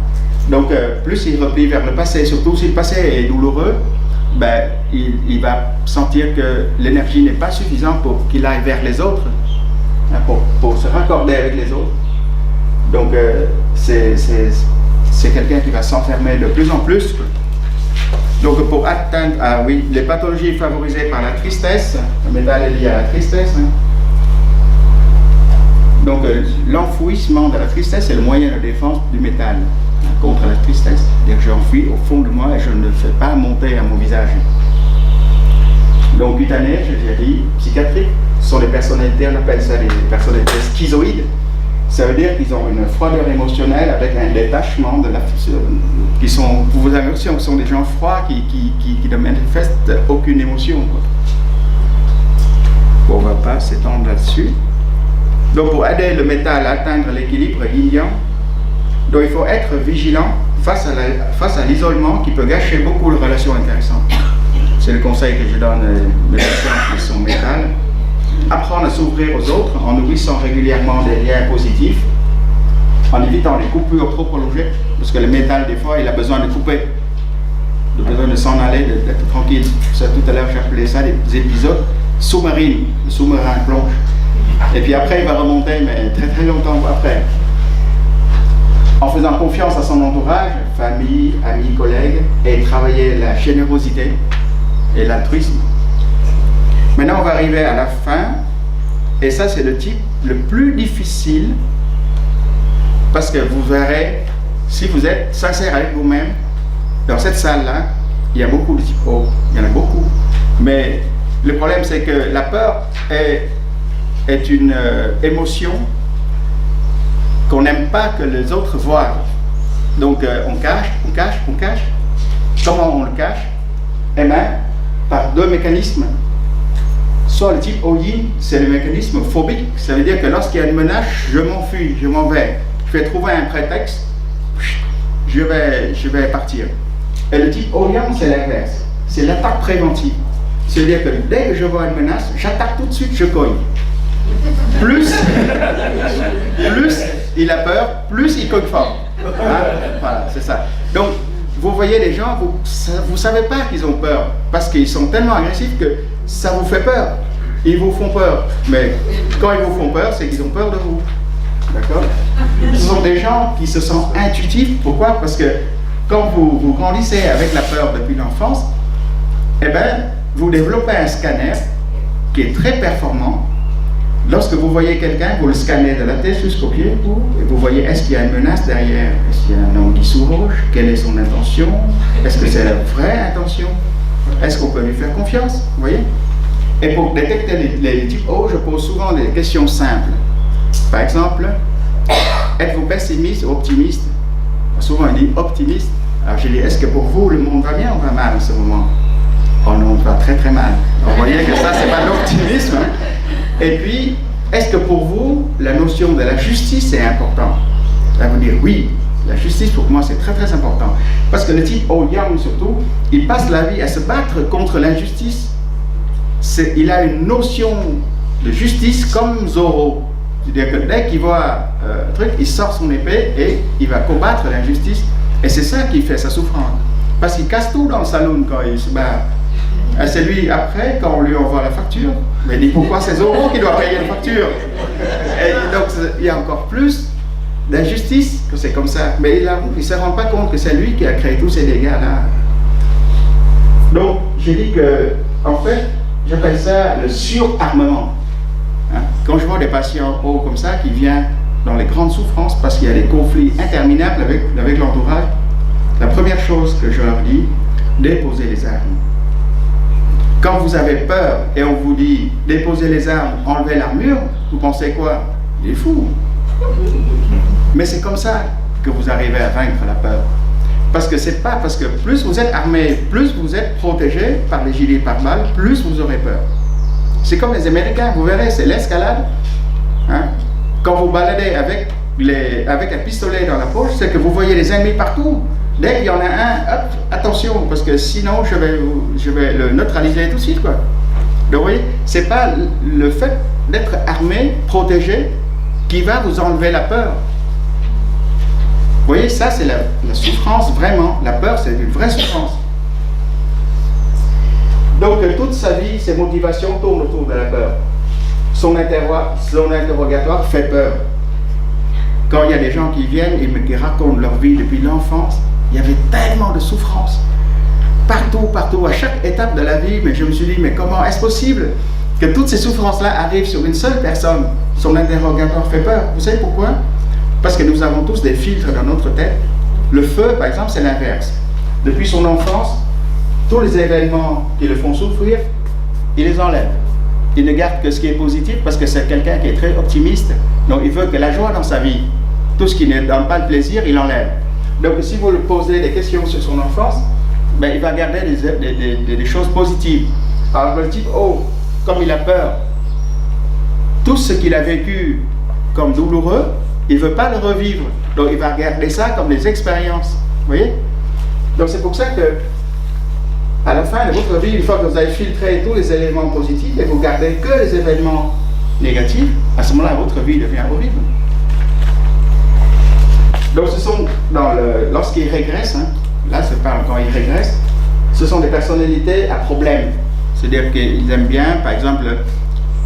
Donc, plus il replie vers le passé, surtout si le passé est douloureux, ben, il va sentir que l'énergie n'est pas suffisante pour qu'il aille vers les autres, hein, pour se raccorder avec les autres. Donc, c'est quelqu'un qui va s'enfermer de plus en plus. Donc pour atteindre, les pathologies favorisées par la tristesse, le métal est lié à la tristesse. Hein. Donc l'enfouissement de la tristesse est le moyen de défense du métal contre la tristesse. C'est-à-dire que j'enfuis au fond de moi et je ne le fais pas monter à mon visage. Donc cutané, j'ai dit, psychiatrique, ce sont les personnalités, on appelle ça les personnalités schizoïdes. Ça veut dire qu'ils ont une froideur émotionnelle avec un détachement de la... qui sont, pour vous avez aussi, ce sont des gens froids qui ne manifestent aucune émotion. Quoi. Bon, on ne va pas s'étendre là-dessus. Donc pour aider le métal à atteindre l'équilibre yin-yang, donc il faut être vigilant face à l'isolement qui peut gâcher beaucoup de relations intéressantes. C'est le conseil que je donne aux patients qui sont métal. Apprendre à s'ouvrir aux autres en nourrissant régulièrement des liens positifs, en évitant les coupures trop prolongées, parce que le métal, des fois, il a besoin de couper, il a besoin de s'en aller, d'être tranquille. Ça, tout à l'heure, j'appelais ça des épisodes sous-marines. Le sous-marin plonge. Et puis après, il va remonter, mais très très longtemps après. En faisant confiance à son entourage, famille, amis, collègues, et travailler la générosité et l'altruisme. Maintenant, on va arriver à la fin, et ça, c'est le type le plus difficile, parce que vous verrez, si vous êtes sincère avec vous-même, dans cette salle-là, il y a beaucoup de types O, il y en a beaucoup. Mais le problème, c'est que la peur est une émotion qu'on n'aime pas que les autres voient. Donc, on cache. Comment on le cache? Eh bien, par deux mécanismes. Soit le type O-Yin, c'est le mécanisme phobique. Ça veut dire que lorsqu'il y a une menace, je m'enfuis, je m'en vais. Je vais trouver un prétexte, je vais partir. Et le type O-Yang, c'est l'inverse. C'est l'attaque préventive. C'est-à-dire que dès que je vois une menace, j'attaque tout de suite, je cogne. Plus il a peur, plus il cogne fort. Hein? Voilà, c'est ça. Donc, vous voyez les gens, vous ne savez pas qu'ils ont peur, parce qu'ils sont tellement agressifs que ça vous fait peur. Ils vous font peur. Mais quand ils vous font peur, c'est qu'ils ont peur de vous. D'accord? Ce sont des gens qui se sentent intuitifs. Pourquoi? Parce que quand vous grandissez avec la peur depuis l'enfance, eh bien, vous développez un scanner qui est très performant. Lorsque vous voyez quelqu'un, vous le scannez de la tête jusqu'au pied, et vous voyez est-ce qu'il y a une menace derrière, est-ce qu'il y a un homme qui s'ouvre, quelle est son intention, est-ce que c'est la vraie intention, est-ce qu'on peut lui faire confiance, vous voyez? Et pour détecter les types O, je pose souvent des questions simples. Par exemple, êtes-vous pessimiste ou optimiste? Souvent on dit optimiste. Alors je dis, est-ce que pour vous le monde va bien ou va mal en ce moment? Oh non, va très très mal. Vous voyez que ça, c'est pas l'optimisme. Hein? Et puis, est-ce que pour vous, la notion de la justice est importante? Ça veut dire oui, la justice pour moi c'est très très important. Parce que le type O-Yang surtout, il passe la vie à se battre contre l'injustice. Il a une notion de justice comme Zorro. C'est-à-dire que dès qu'il voit un truc, il sort son épée et il va combattre l'injustice. Et c'est ça qui fait sa souffrance. Parce qu'il casse tout dans le salon quand il se bat. Et c'est lui, après, quand on lui envoie la facture, mais il dit pourquoi c'est Zorro qui doit payer la facture? Et donc il y a encore plus d'injustice que c'est comme ça. Mais il ne se rend pas compte que c'est lui qui a créé tous ces dégâts-là. Donc j'ai dit que, en fait, j'appelle ça le surarmement. Hein? Quand je vois des patients hauts comme ça qui viennent dans les grandes souffrances parce qu'il y a des conflits interminables avec l'entourage, la première chose que je leur dis, déposez les armes. Quand vous avez peur et on vous dit déposez les armes, enlevez l'armure, vous pensez quoi? Il est fou. Mais c'est comme ça que vous arrivez à vaincre la peur. Parce que c'est pas parce que plus vous êtes armé, plus vous êtes protégé par les gilets pare-balles, plus vous aurez peur. C'est comme les Américains, vous verrez, c'est l'escalade. Hein? Quand vous baladez avec un pistolet dans la poche, c'est que vous voyez les ennemis partout. Dès qu'il y en a un, hop, attention, parce que sinon je vais le neutraliser tout de suite, quoi. Donc vous voyez, c'est pas le fait d'être armé, protégé, qui va vous enlever la peur. Vous voyez, ça c'est la souffrance vraiment. La peur, c'est une vraie souffrance. Donc toute sa vie, ses motivations tournent autour de la peur. Son interrogatoire fait peur. Quand il y a des gens qui viennent et qui racontent leur vie depuis l'enfance, il y avait tellement de souffrance. Partout, à chaque étape de la vie, mais je me suis dit, mais comment est-ce possible que toutes ces souffrances-là arrivent sur une seule personne, son interrogatoire fait peur. Vous savez pourquoi? Parce que nous avons tous des filtres dans notre tête. Le feu, par exemple, c'est l'inverse. Depuis son enfance, tous les événements qui le font souffrir, il les enlève. Il ne garde que ce qui est positif parce que c'est quelqu'un qui est très optimiste. Donc il veut que la joie dans sa vie. Tout ce qui ne donne pas le plaisir, il enlève. Donc si vous lui posez des questions sur son enfance, ben, il va garder des choses positives. Alors le type O, comme il a peur, tout ce qu'il a vécu comme douloureux, il ne veut pas le revivre. Donc il va garder ça comme des expériences. Vous voyez? Donc c'est pour ça que à la fin de votre vie, une fois que vous avez filtré tous les éléments positifs et vous gardez que les événements négatifs, à ce moment-là, votre vie devient horrible. Donc ce sont, lorsqu'ils régressent, hein, là c'est pas quand ils régressent, ce sont des personnalités à problème. C'est-à-dire qu'ils aiment bien, par exemple,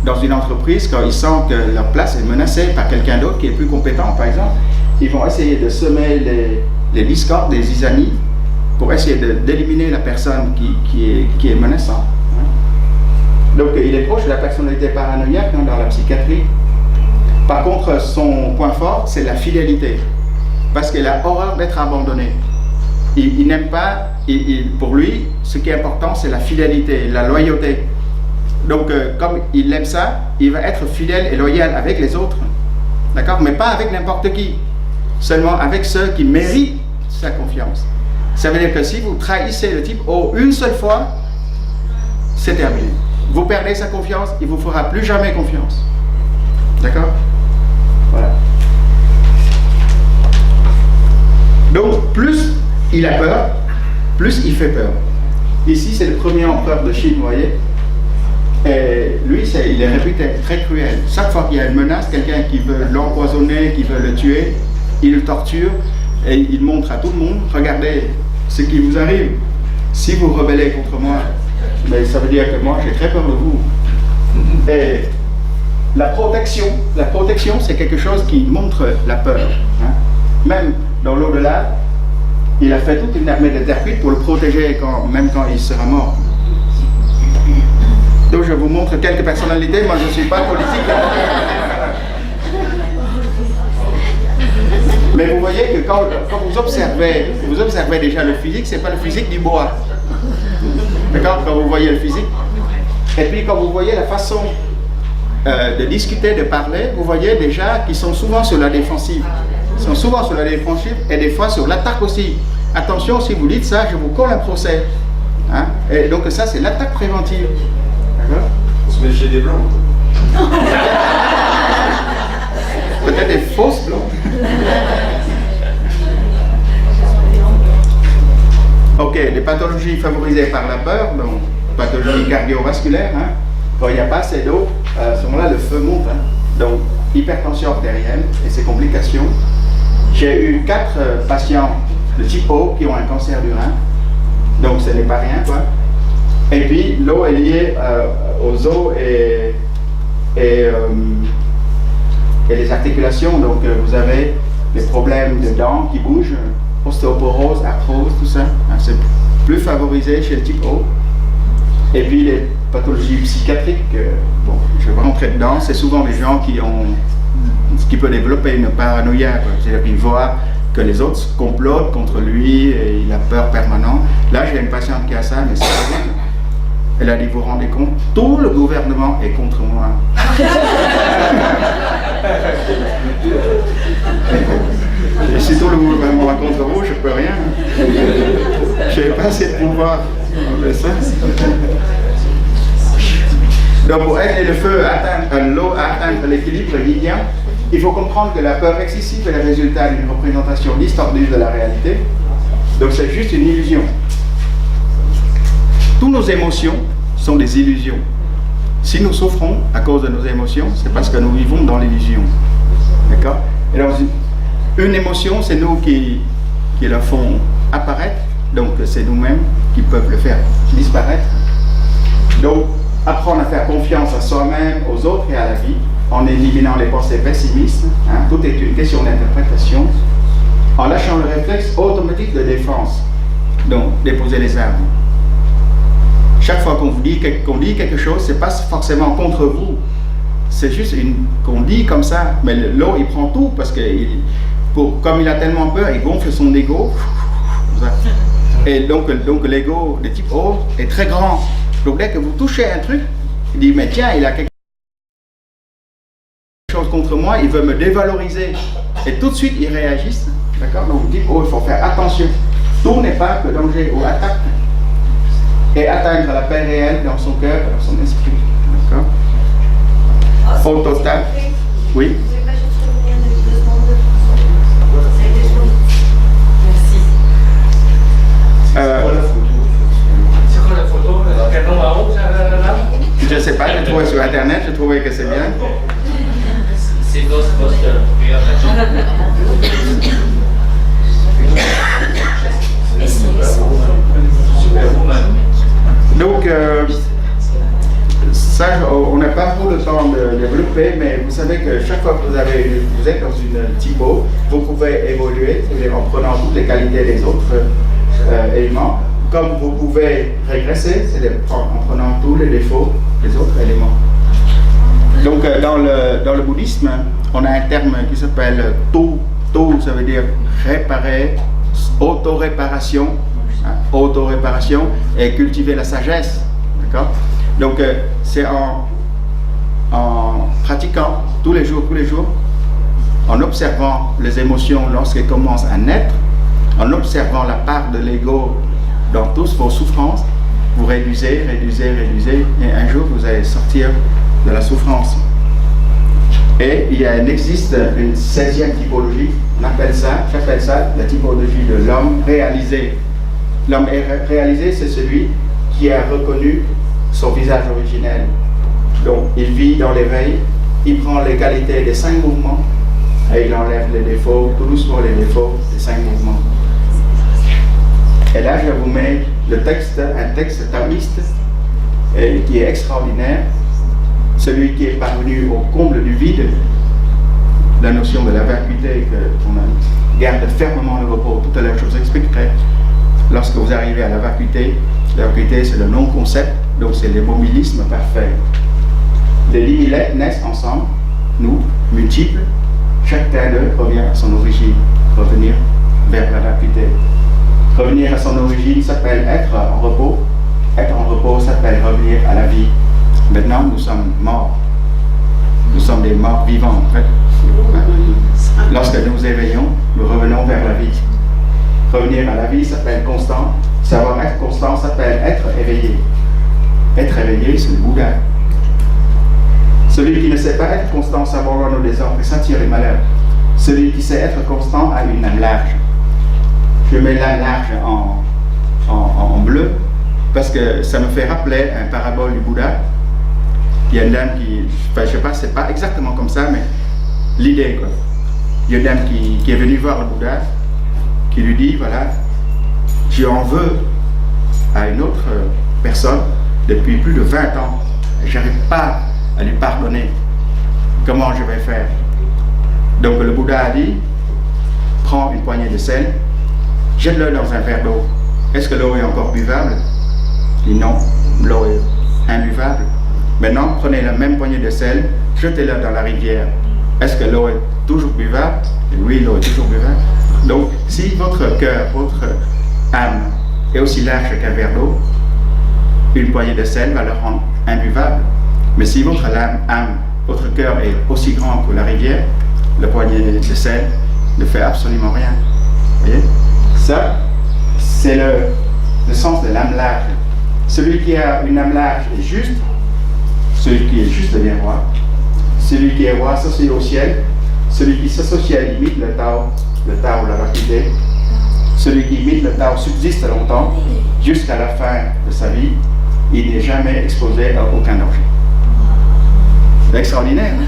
dans une entreprise, quand ils sentent que leur place est menacée par quelqu'un d'autre qui est plus compétent, par exemple, ils vont essayer de semer les discordes, des zizanies, pour essayer d'éliminer la personne qui est menaçante. Donc il est proche de la personnalité paranoïaque dans la psychiatrie. Par contre, son point fort, c'est la fidélité. Parce qu'il a horreur d'être abandonné. Il n'aime pas, pour lui, ce qui est important, c'est la fidélité, la loyauté. Donc, comme il aime ça, il va être fidèle et loyal avec les autres. D'accord? Mais pas avec n'importe qui. Seulement avec ceux qui méritent sa confiance. Ça veut dire que si vous trahissez le type O une seule fois, c'est terminé. Vous perdez sa confiance, il ne vous fera plus jamais confiance. D'accord? Voilà. Donc, plus il a peur, plus il fait peur. Ici, c'est le premier empereur de Chine, vous voyez. Et lui, il est réputé très cruel. Chaque fois qu'il y a une menace, quelqu'un qui veut l'empoisonner, qui veut le tuer, il le torture et il montre à tout le monde, regardez ce qui vous arrive. Si vous rebellez contre moi, mais ça veut dire que moi, j'ai très peur de vous. Et la protection, c'est quelque chose qui montre la peur. Hein. Même dans l'au-delà, il a fait toute une armée de terpites pour le protéger même quand il sera mort. Donc je vous montre quelques personnalités, moi je ne suis pas politique. Mais vous voyez que quand vous observez déjà le physique, ce n'est pas le physique du bois. D'accord? Quand vous voyez le physique. Et puis quand vous voyez la façon de discuter, de parler, vous voyez déjà qu'ils sont souvent sur la défensive. Ils sont souvent sur la défensive et des fois sur l'attaque aussi. Attention, si vous dites ça, je vous colle un procès. Hein? Et donc ça, c'est l'attaque préventive. D'accord? On se méfie des blancs. Peut-être des fausses blancs. Ok, les pathologies favorisées par la peur, donc pathologie cardiovasculaire, hein, quand il n'y a pas assez d'eau, à ce moment-là, le feu monte. Hein. Donc, hypertension artérielle et ses complications. J'ai eu 4 patients de type O qui ont un cancer du rein, donc ce n'est pas rien, quoi. Et puis, l'eau est liée aux os et les articulations, donc vous avez des problèmes de dents qui bougent, ostéoporose, arthrose, tout ça, hein, c'est plus favorisé chez le type O. Et puis les pathologies psychiatriques, bon, je vais pas rentrer dedans, c'est souvent des gens qui peuvent développer une paranoïa, c'est-à-dire qu'ils voient que les autres complotent contre lui et il a peur permanente. Là, j'ai une patiente qui a ça, mais c'est horrible. Elle a dit, vous vous rendez compte, tout le gouvernement est contre moi. Et si tout le gouvernement est contre vous, je peux rien. Je n'ai pas assez de pouvoir. Donc pour aider le feu à atteindre l'eau, à atteindre l'équilibre vivien, il faut comprendre que la peur excessive est le résultat d'une représentation distordue de la réalité. Donc c'est juste une illusion. Toutes nos émotions sont des illusions. Si nous souffrons à cause de nos émotions, c'est parce que nous vivons dans l'illusion. D'accord? Et alors, une émotion, c'est nous qui la font apparaître, donc c'est nous-mêmes qui peuvent le faire disparaître. Donc, apprendre à faire confiance à soi-même, aux autres et à la vie, en éliminant les pensées pessimistes. Hein, tout est une question d'interprétation. En lâchant le réflexe automatique de défense. Donc, déposer les armes. Chaque fois qu'on dit quelque chose, c'est pas forcément contre vous. C'est juste qu'on dit comme ça. Mais l'eau, il prend tout parce que comme il a tellement peur, il gonfle son ego. Et donc l'ego de type O est très grand. Donc dès que vous touchez un truc, il dit mais tiens, il a quelque chose contre moi, il veut me dévaloriser. Et tout de suite, ils réagissent. D'accord? Donc type O, il faut faire attention. Tout n'est pas que danger ou attaque. Et atteindre la paix réelle dans son cœur, dans son esprit. D'accord? Au total. Oui? C'est quoi la photo? Le canon en haut, là? Je ne sais pas, j'ai trouvé sur internet, j'ai trouvé que c'est bien. C'est Ghostbuster. Superwoman. Donc, ça, on n'a pas trop le temps de développer, mais vous savez que chaque fois que vous êtes dans une typo, vous pouvez évoluer, c'est-à-dire en prenant toutes les qualités des autres éléments, comme vous pouvez régresser, c'est-à-dire en prenant tous les défauts des autres éléments. Donc, dans le bouddhisme, on a un terme qui s'appelle To. To, ça veut dire réparer, auto-réparation, et cultiver la sagesse. D'accord? Donc, c'est en pratiquant tous les jours, en observant les émotions lorsqu'elles commencent à naître, en observant la part de l'ego dans toutes vos souffrances, vous réduisez, et un jour vous allez sortir de la souffrance. Et il existe une 16e typologie, j'appelle ça la typologie de l'homme réalisé. L'homme réalisé, c'est celui qui a reconnu son visage originel. Donc, il vit dans l'éveil, il prend les qualités des 5 mouvements et il enlève les défauts, tout doucement les défauts des 5 mouvements. Et là, je vous mets un texte taoïste qui est extraordinaire, celui qui est parvenu au comble du vide, la notion de la vacuité qu'on garde fermement le repos. Tout à l'heure, je vous expliquerai. Lorsque vous arrivez à la vacuité c'est le non-concept, donc c'est l'immobilisme parfait. Les lits naissent ensemble, nous, multiples, chacun d'eux revient à son origine, revenir vers la vacuité. Revenir à son origine s'appelle être en repos. Être en repos s'appelle revenir à la vie. Maintenant, nous sommes morts. Nous sommes des morts vivants, en fait. Lorsque nous éveillons, nous revenons vers la vie. Revenir à la vie s'appelle constant. Savoir être constant s'appelle être éveillé. Être éveillé, c'est le Bouddha. Celui qui ne sait pas être constant s'abandonne au désordre et s'attire les malheurs. Celui qui sait être constant a une âme large. Je mets l'âme large en bleu parce que ça me fait rappeler un parabole du Bouddha. Il y a une dame je sais pas, c'est pas exactement comme ça, mais l'idée, quoi. Il y a une dame qui est venue voir le Bouddha, qui lui dit, voilà, je en veux à une autre personne depuis plus de 20 ans, et j'arrive pas à lui pardonner. Comment je vais faire? Donc le Bouddha a dit, prends une poignée de sel, jette-le dans un verre d'eau. Est-ce que l'eau est encore buvable? Il dit non, l'eau est imbuvable. Maintenant, prenez la même poignée de sel, jetez-la dans la rivière. Est-ce que l'eau est toujours buvable? Et oui, l'eau est toujours buvable. Donc, si votre cœur, votre âme est aussi large qu'un verre d'eau, une poignée de sel va le rendre imbuvable. Mais si votre âme, votre cœur est aussi grand que la rivière, la poignée de sel ne fait absolument rien. Vous voyez? Ça, c'est le sens de l'âme large. Celui qui a une âme large est juste. Celui qui est juste devient roi. Celui qui est roi s'associe au ciel. Celui qui s'associe à limite le Tao ou la vacuité. Celui qui imite le Tao subsiste longtemps, jusqu'à la fin de sa vie. Il n'est jamais exposé à aucun danger. C'est extraordinaire. Hein?